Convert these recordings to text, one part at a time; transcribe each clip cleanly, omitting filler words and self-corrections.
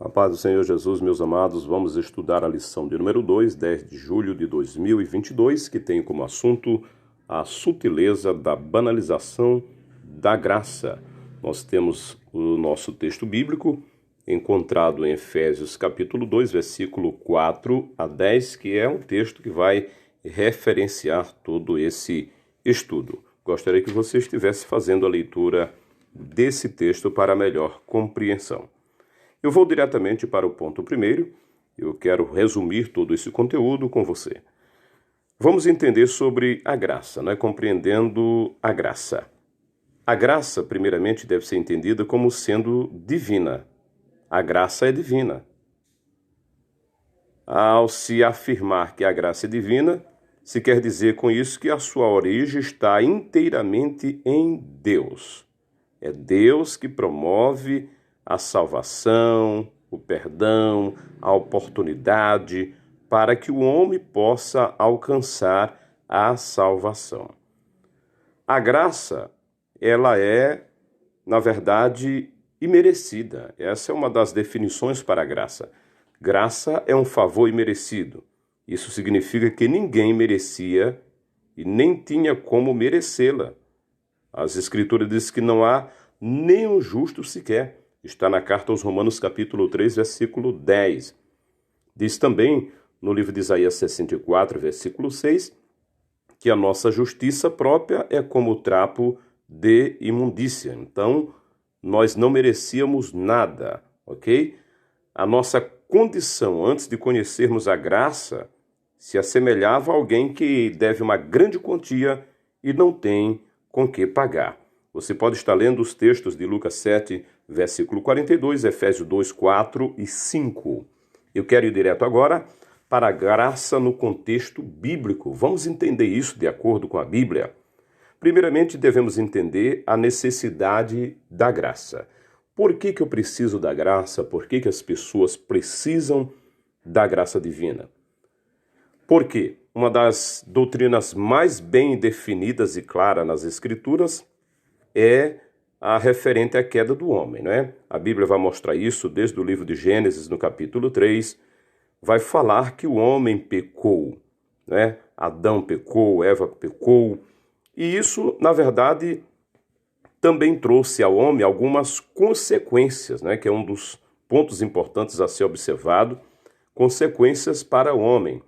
A paz do Senhor Jesus, meus amados, vamos estudar a lição de número 2, 10 de julho de 2022, que tem como assunto a sutileza da banalização da graça. Nós temos o nosso texto bíblico encontrado em Efésios capítulo 2, versículo 4 a 10, que é um texto que vai referenciar todo esse estudo. Gostaria que você estivesse fazendo a leitura desse texto para melhor compreensão. Eu vou diretamente para o ponto primeiro. Eu quero resumir todo esse conteúdo com você. Vamos entender sobre a graça, compreendendo a graça. A graça, primeiramente, deve ser entendida como sendo divina. A graça é divina. Ao se afirmar que a graça é divina, se quer dizer com isso que a sua origem está inteiramente em Deus. É Deus que promove a salvação, o perdão, a oportunidade para que o homem possa alcançar a salvação. A graça, ela é, na verdade, imerecida. Essa é uma das definições para a graça. Graça é um favor imerecido. Isso significa que ninguém merecia e nem tinha como merecê-la. As Escrituras dizem que não há nenhum justo sequer. Está na carta aos Romanos, capítulo 3, versículo 10. Diz também, no livro de Isaías 64, versículo 6, que a nossa justiça própria é como trapo de imundícia. Então, nós não merecíamos nada, ok? A nossa condição, antes de conhecermos a graça, se assemelhava a alguém que deve uma grande quantia e não tem com que pagar. Você pode estar lendo os textos de Lucas 7, versículo 42, Efésios 2, 4 e 5. Eu quero ir direto agora para a graça no contexto bíblico. Vamos entender isso de acordo com a Bíblia. Primeiramente, devemos entender a necessidade da graça. Por que eu preciso da graça? Por que as pessoas precisam da graça divina? Por quê? Uma das doutrinas mais bem definidas e claras nas Escrituras é a referente à queda do homem, A Bíblia vai mostrar isso desde o livro de Gênesis, no capítulo 3, vai falar que o homem pecou, Adão pecou, Eva pecou, e isso, na verdade, também trouxe ao homem algumas consequências, que é um dos pontos importantes a ser observado, consequências para o homem.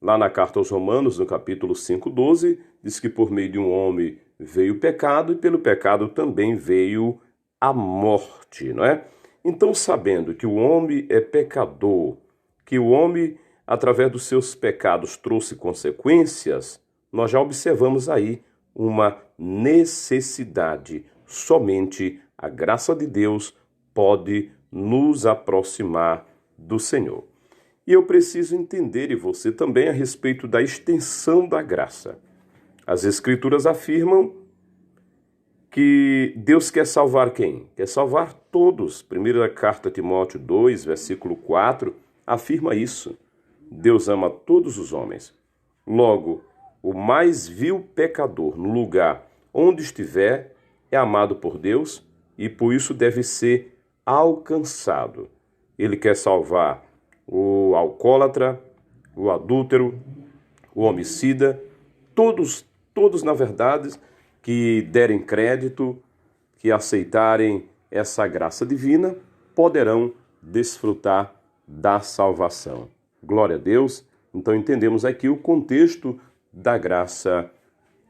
Lá na carta aos Romanos, no capítulo 5, 12, diz que por meio de um homem veio o pecado e pelo pecado também veio a morte, Então, sabendo que o homem é pecador, que o homem, através dos seus pecados, trouxe consequências, nós já observamos aí uma necessidade. Somente a graça de Deus pode nos aproximar do Senhor. E eu preciso entender, e você também, a respeito da extensão da graça. As Escrituras afirmam que Deus quer salvar quem? Quer salvar todos. Primeira carta a Timóteo 2, versículo 4, afirma isso. Deus ama todos os homens. Logo, o mais vil pecador, no lugar onde estiver, é amado por Deus e por isso deve ser alcançado. Ele quer salvar o alcoólatra, o adúltero, o homicida, todos, na verdade, que derem crédito, que aceitarem essa graça divina, poderão desfrutar da salvação. Glória a Deus. Então entendemos aqui o contexto da graça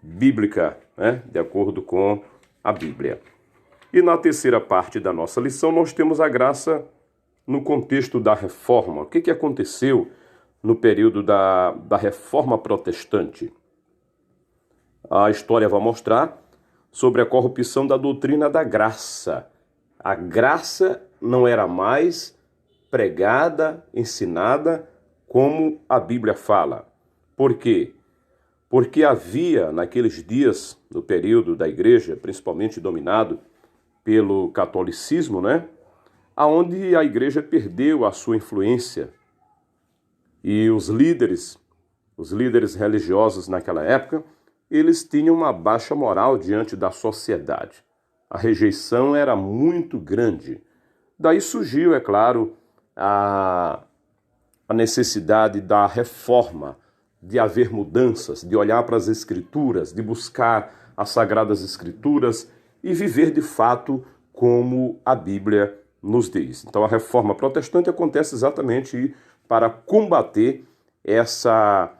bíblica, de acordo com a Bíblia. E na terceira parte da nossa lição, nós temos a graça no contexto da reforma. O que aconteceu no período da reforma protestante? A história vai mostrar sobre a corrupção da doutrina da graça. A graça não era mais pregada, ensinada, como a Bíblia fala. Por quê? Porque havia, naqueles dias, no período da igreja, principalmente dominado pelo catolicismo, aonde a igreja perdeu a sua influência. E os líderes religiosos naquela época, eles tinham uma baixa moral diante da sociedade. A rejeição era muito grande. Daí surgiu, é claro, a necessidade da reforma, de haver mudanças, de olhar para as Escrituras, de buscar as Sagradas Escrituras e viver de fato como a Bíblia nos diz. Então a reforma protestante acontece exatamente para combater essa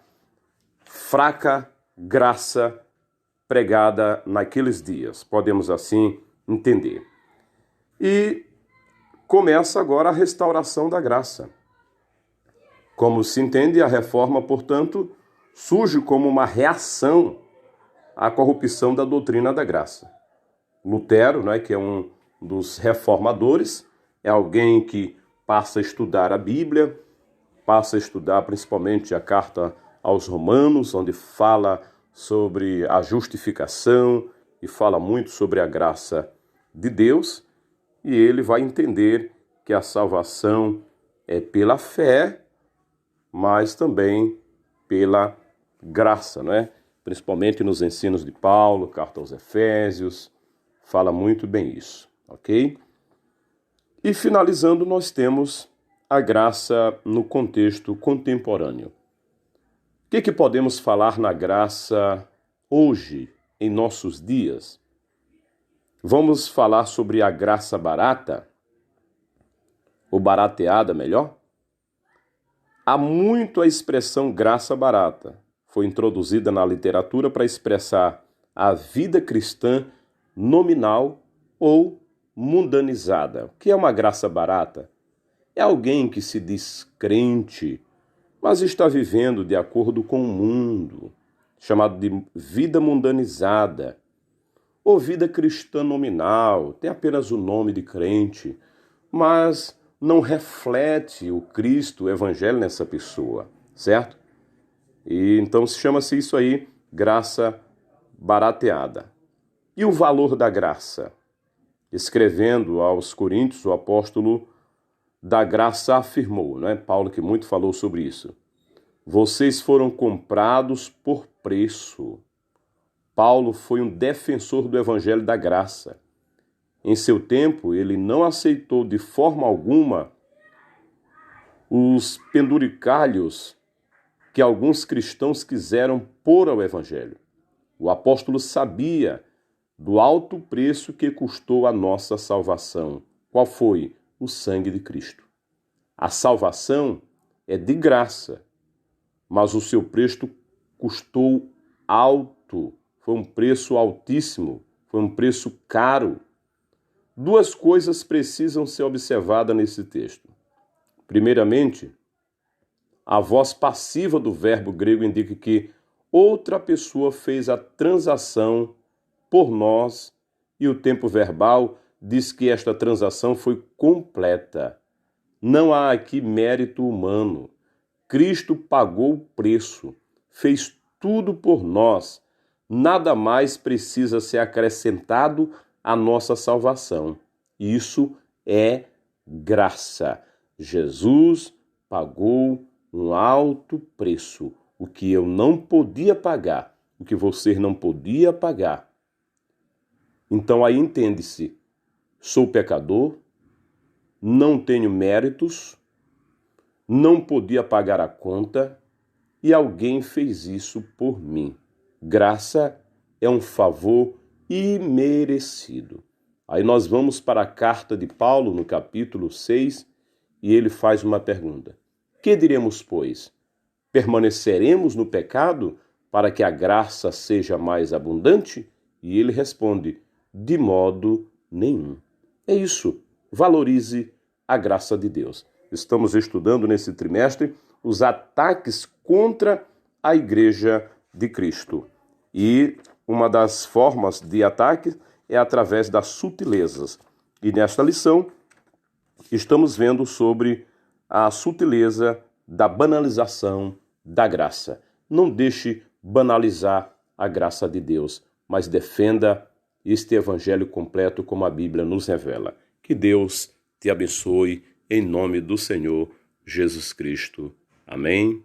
fraca graça pregada naqueles dias, podemos assim entender. E começa agora a restauração da graça. Como se entende, a reforma, portanto, surge como uma reação à corrupção da doutrina da graça. Lutero, que é um dos reformadores, é alguém que passa a estudar a Bíblia, passa a estudar principalmente a carta aos Romanos, onde fala sobre a justificação e fala muito sobre a graça de Deus, e ele vai entender que a salvação é pela fé, mas também pela graça, Principalmente nos ensinos de Paulo, carta aos Efésios, fala muito bem isso, ok? E finalizando, nós temos a graça no contexto contemporâneo. O que podemos falar na graça hoje, em nossos dias? Vamos falar sobre a graça barata, ou barateada, melhor? Há muito a expressão graça barata. Foi introduzida na literatura para expressar a vida cristã nominal ou mundanizada. O que é uma graça barata? É alguém que se diz crente, mas está vivendo de acordo com o mundo, chamado de vida mundanizada, ou vida cristã nominal, tem apenas o nome de crente, mas não reflete o Cristo, o Evangelho nessa pessoa, certo? E então chama-se isso aí graça barateada. E o valor da graça? Escrevendo aos Coríntios, o apóstolo da graça afirmou, Paulo que muito falou sobre isso. Vocês foram comprados por preço. Paulo foi um defensor do Evangelho da graça. Em seu tempo, ele não aceitou de forma alguma os penduricalhos que alguns cristãos quiseram pôr ao Evangelho. O apóstolo sabia do alto preço que custou a nossa salvação. Qual foi? O sangue de Cristo. A salvação é de graça, mas o seu preço custou alto. Foi um preço altíssimo, foi um preço caro. Duas coisas precisam ser observadas nesse texto. Primeiramente, a voz passiva do verbo grego indica que outra pessoa fez a transação por nós e o tempo verbal diz que esta transação foi completa. Não há aqui mérito humano. Cristo pagou o preço, fez tudo por nós. Nada mais precisa ser acrescentado à nossa salvação. Isso é graça. Jesus pagou um alto preço, o que eu não podia pagar, o que você não podia pagar. Então aí entende-se, sou pecador, não tenho méritos, não podia pagar a conta e alguém fez isso por mim. Graça é um favor imerecido. Aí nós vamos para a carta de Paulo, no capítulo 6, e ele faz uma pergunta. Que diremos, pois? Permaneceremos no pecado para que a graça seja mais abundante? E ele responde, de modo nenhum. É isso, valorize a graça de Deus. Estamos estudando nesse trimestre os ataques contra a Igreja de Cristo. E uma das formas de ataque é através das sutilezas. E nesta lição, estamos vendo sobre a sutileza da banalização da graça. Não deixe banalizar a graça de Deus, mas defenda este evangelho completo como a Bíblia nos revela. Que Deus te abençoe em nome do Senhor Jesus Cristo. Amém.